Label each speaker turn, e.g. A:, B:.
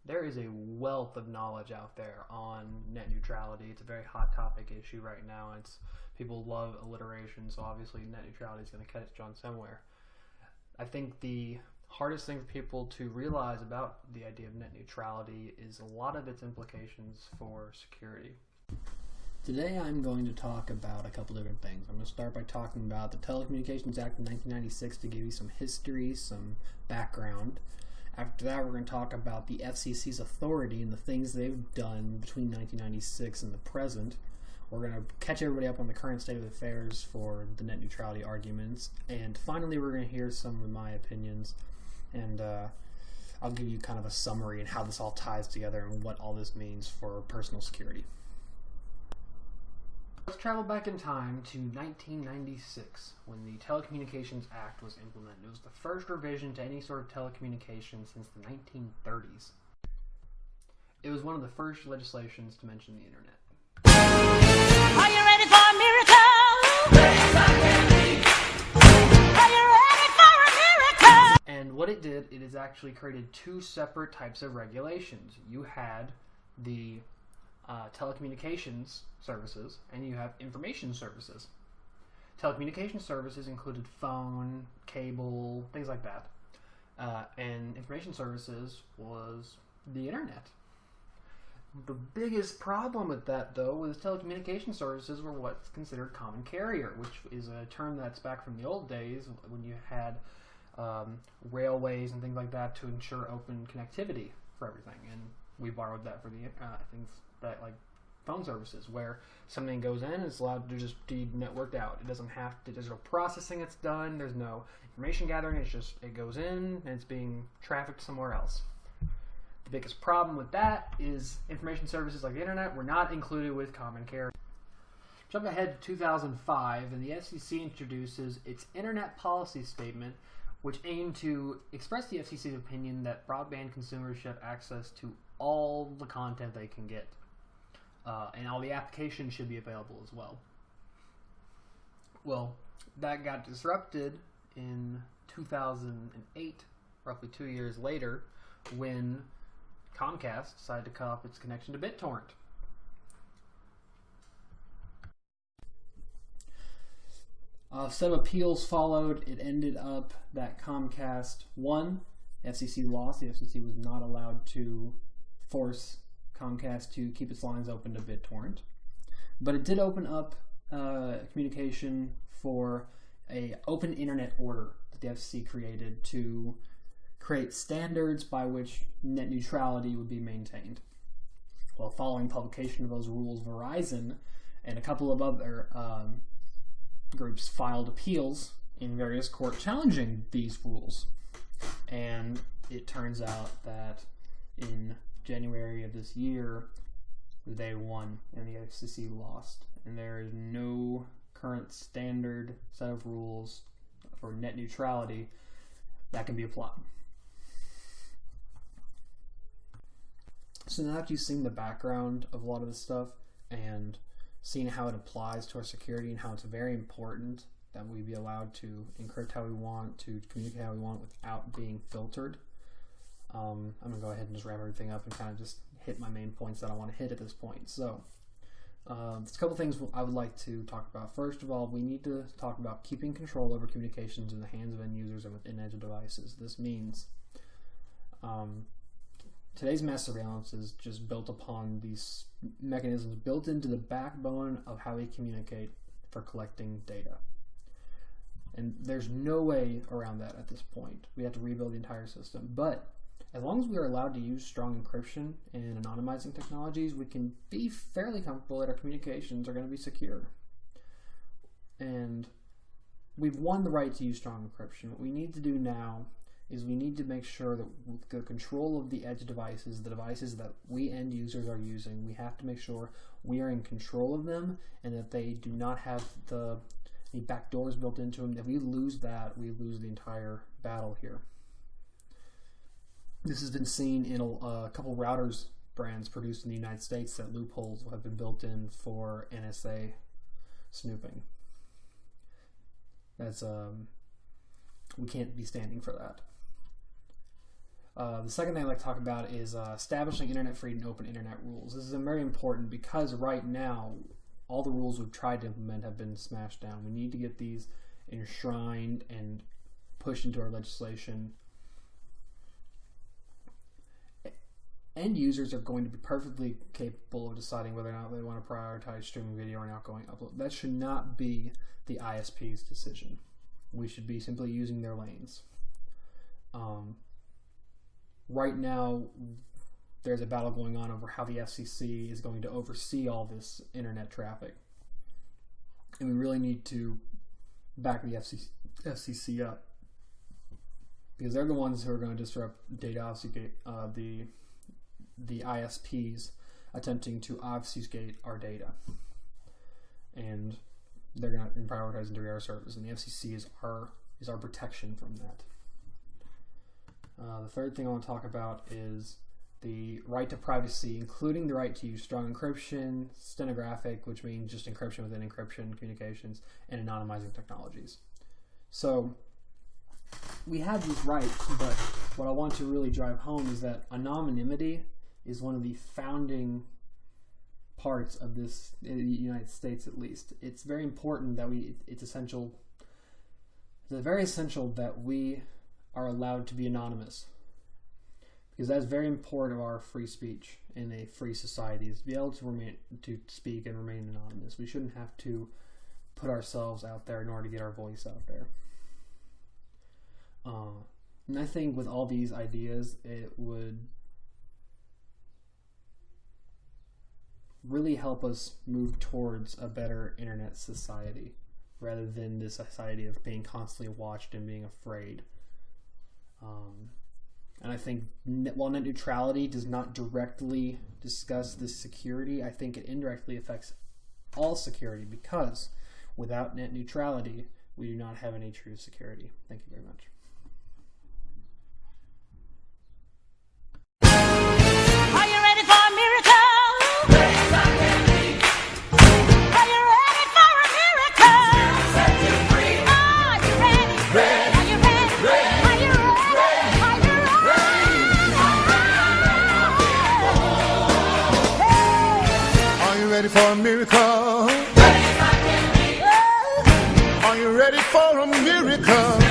A: There is a wealth of knowledge out there on net neutrality. It's a very hot topic issue right now. People love alliteration, so obviously net neutrality is going to catch on somewhere. I think the hardest thing for people to realize about the idea of net neutrality is a lot of its implications for security. Today I'm going to talk about a couple different things. I'm going to start by talking about the Telecommunications Act of 1996 to give you some history, some background. After that, we're going to talk about the FCC's authority and the things they've done between 1996 and the present. We're going to catch everybody up on the current state of affairs for the net neutrality arguments. And finally, we're going to hear some of my opinions. And I'll give you kind of a summary and how this all ties together and what all this means for personal security. Let's travel back in time to 1996 when the Telecommunications Act was implemented. It was the first revision to any sort of telecommunication since the 1930s. It was one of the first legislations to mention the internet.
B: Are you ready for a miracle? Are you ready for a miracle?
A: And what it did, it has actually created two separate types of regulations. You had the telecommunications services, and you have information services. Telecommunication services included phone, cable, things like that. And information services was the internet. The biggest problem with that, though, was telecommunication services were what's considered common carrier, which is a term that's back from the old days when you had railways and things like that to ensure open connectivity for everything. And we borrowed that for the things that like phone services, where something goes in, it's allowed to just be networked out. It doesn't have to, there's no processing that's done, there's no information gathering, it goes in and it's being trafficked somewhere else. The biggest problem with that is information services like the internet were not included with common carrier. Jump ahead to 2005, and the FCC introduces its Internet Policy Statement, which aimed to express the FCC's opinion that broadband consumers should have access to all the content they can get. And all the applications should be available as well. Well, that got disrupted in 2008, roughly 2 years later, when Comcast decided to cut off its connection to BitTorrent. A set of appeals followed. It ended up that Comcast won. FCC lost. The FCC was not allowed to force Comcast to keep its lines open to BitTorrent. But it did open up communication for an open internet order that the FCC created to create standards by which net neutrality would be maintained. Well, following publication of those rules, Verizon and a couple of other groups filed appeals in various courts challenging these rules. And it turns out that in January of this year, they won and the FCC lost. And there is no current standard set of rules for net neutrality that can be applied. So now that you've seen the background of a lot of this stuff and seen how it applies to our security and how it's very important that we be allowed to encrypt how we want, to communicate how we want without being filtered, I'm going to go ahead and just wrap everything up and kind of just hit my main points that I want to hit at this point. So, there's a couple things I would like to talk about. First of all, we need to talk about keeping control over communications in the hands of end users and within edge devices. This means today's mass surveillance is just built upon these mechanisms built into the backbone of how we communicate for collecting data. And there's no way around that at this point. We have to rebuild the entire system. But as long as we are allowed to use strong encryption and anonymizing technologies, we can be fairly comfortable that our communications are going to be secure. And we've won the right to use strong encryption. What we need to do now is we need to make sure that with the control of the edge devices, the devices that we end users are using, we have to make sure we are in control of them and that they do not have any back doors built into them. If we lose that, we lose the entire battle here. This has been seen in a couple routers brands produced in the United States that loopholes have been built in for NSA snooping. That's we can't be standing for that. The second thing I'd like to talk about is establishing internet free and open internet rules. This is very important because right now, all the rules we've tried to implement have been smashed down. We need to get these enshrined and pushed into our legislation. End users are going to be perfectly capable of deciding whether or not they want to prioritize streaming video or an outgoing upload. That should not be the ISP's decision. We should be simply using their lanes. Right now, there's a battle going on over how the FCC is going to oversee all this internet traffic. And we really need to back the FCC up, because they're the ones who are going to disrupt data obfuscate the ISPs attempting to obfuscate our data, and they're going to prioritize into our service, and the FCC is our protection from that. The third thing I want to talk about is the right to privacy, including the right to use strong encryption, stenographic, which means just encryption within encryption communications, and anonymizing technologies. So we have these rights, but what I want to really drive home is that anonymity is one of the founding parts of this, in the United States at least. It's very important that it's very essential that we are allowed to be anonymous, because that's very important of our free speech in a free society, is to be able to speak and remain anonymous. We shouldn't have to put ourselves out there in order to get our voice out there. And I think with all these ideas, it would really help us move towards a better internet society, rather than this society of being constantly watched and being afraid. And I think while net neutrality does not directly discuss this security, I think it indirectly affects all security, because without net neutrality, we do not have any true security. Thank you very much.
B: Are you ready for a miracle? Are you ready for a miracle? Are you ready? Are you ready? Are you ready? Are you ready?
C: Are you ready for a miracle? Are you ready for a miracle?